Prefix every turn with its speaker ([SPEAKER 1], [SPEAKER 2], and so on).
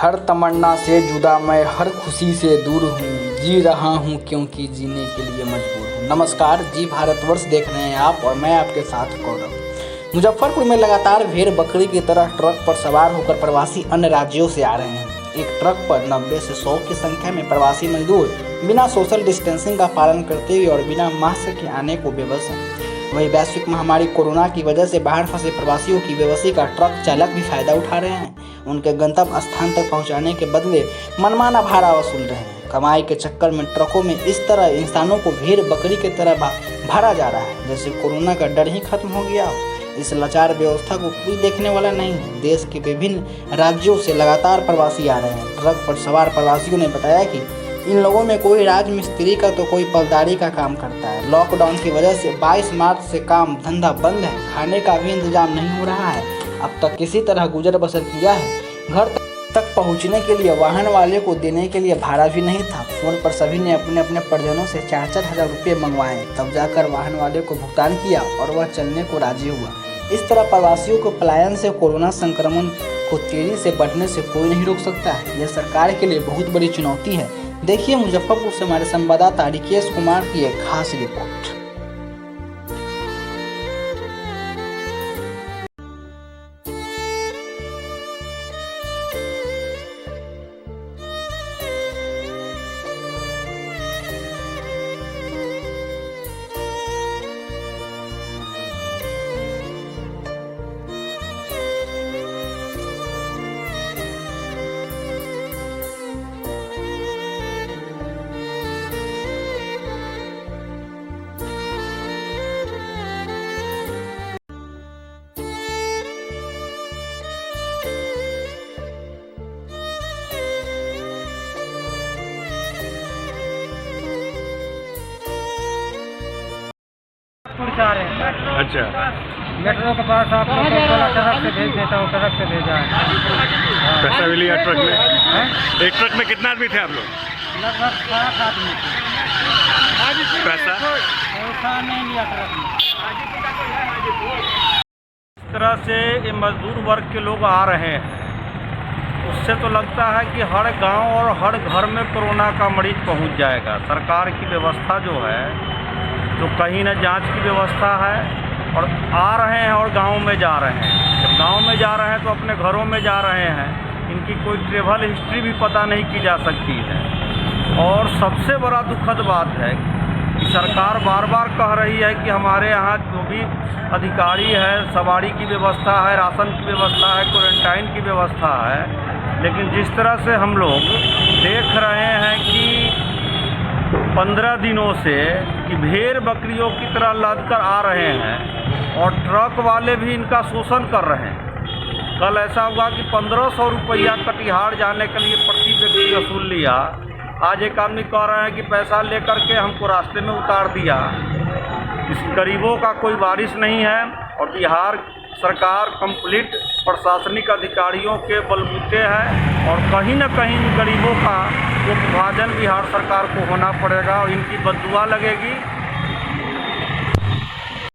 [SPEAKER 1] हर तमन्ना से जुदा मैं हर खुशी से दूर हूँ, जी रहा हूँ क्योंकि जीने के लिए मजबूर हूँ। नमस्कार जी, भारतवर्ष देख रहे हैं आप और मैं आपके साथ गौरव। मुजफ्फरपुर में लगातार भेड़ बकरी की तरह ट्रक पर सवार होकर प्रवासी अन्य राज्यों से आ रहे हैं। एक ट्रक पर 90 से 100 की संख्या में प्रवासी मजदूर बिना सोशल डिस्टेंसिंग का पालन करते हुए और बिना मास्क के आने को बेबस हैं। वही वैश्विक महामारी कोरोना की वजह से बाहर फंसे प्रवासियों की बेबसी का ट्रक चालक भी फायदा उठा रहे हैं। उनके गंतव्य स्थान तक पहुंचाने के बदले मनमाना भाड़ा वसूल रहे हैं। कमाई के चक्कर में ट्रकों में इस तरह इंसानों को भेड़ बकरी की तरह भरा जा रहा है जैसे कोरोना का डर ही खत्म हो गया हो। इस लाचार व्यवस्था को कोई देखने वाला नहीं है। देश के विभिन्न राज्यों से लगातार प्रवासी आ रहे हैं। ट्रक पर सवार प्रवासियों ने बताया कि इन लोगों में कोई राजमिस्त्री का तो कोई पलदारी का काम करता है। लॉकडाउन की वजह से 22 मार्च से काम धंधा बंद है, खाने का भी इंतजाम नहीं हो रहा है। अब तक किसी तरह गुजर बसर किया है। घर तक पहुंचने के लिए वाहन वाले को देने के लिए भाड़ा भी नहीं था। फोन पर सभी ने अपने अपने परिजनों से 4-4 हज़ार रुपये मंगवाए, तब जाकर वाहन वाले को भुगतान किया और वह चलने को राजी हुआ। इस तरह प्रवासियों को पलायन से कोरोना संक्रमण को तेजी से बढ़ने से कोई नहीं रोक सकता है। यह सरकार के लिए बहुत बड़ी चुनौती है। देखिए मुजफ्फरपुर से हमारे संवाददाता रिकेश कुमार की एक खास रिपोर्ट।
[SPEAKER 2] जा रहे हैं।
[SPEAKER 3] अच्छा,
[SPEAKER 2] मेट्रो के पास आप लोग को ट्रक से भेज देता हूँ, ट्रक से भेजा है।
[SPEAKER 3] पैसा भी लिया ट्रक में?
[SPEAKER 2] है?
[SPEAKER 3] एक ट्रक में कितना आदमी थे आप लोग?
[SPEAKER 2] लगभग 7 आदमी थे।
[SPEAKER 3] पैसा
[SPEAKER 2] नहीं लिया ट्रक में।
[SPEAKER 4] इस तरह से ये मजदूर वर्ग के लोग आ रहे हैं, उससे तो लगता है कि हर गांव और हर घर में कोरोना का मरीज पहुंच जाएगा। सरकार की व्यवस्था जो है तो कहीं न जांच की व्यवस्था है और आ रहे हैं और गांव में जा रहे हैं। जब गांव में जा रहे हैं तो अपने घरों में जा रहे हैं, इनकी कोई ट्रेवल हिस्ट्री भी पता नहीं की जा सकती है। और सबसे बड़ा दुखद बात है कि सरकार बार बार कह रही है कि हमारे यहाँ जो भी अधिकारी है, सवारी की व्यवस्था है, राशन की व्यवस्था है, क्वारंटाइन की व्यवस्था है, लेकिन जिस तरह से हम लोग देख रहे हैं कि 15 दिनों से कि भेड़ बकरियों की तरह लद कर आ रहे हैं और ट्रक वाले भी इनका शोषण कर रहे हैं। कल ऐसा हुआ कि 1500 रुपया कटिहार जाने के लिए प्रति व्यक्ति वसूल लिया। आज एक आदमी कह रहे हैं कि पैसा लेकर के हमको रास्ते में उतार दिया। इस गरीबों का कोई वारिस नहीं है और बिहार सरकार कंप्लीट प्रशासनिक अधिकारियों के बलबूते है और कहीं न कहीं गरीबों का वो विभाजन बिहार सरकार को होना पड़ेगा और इनकी बद्दुआ लगेगी।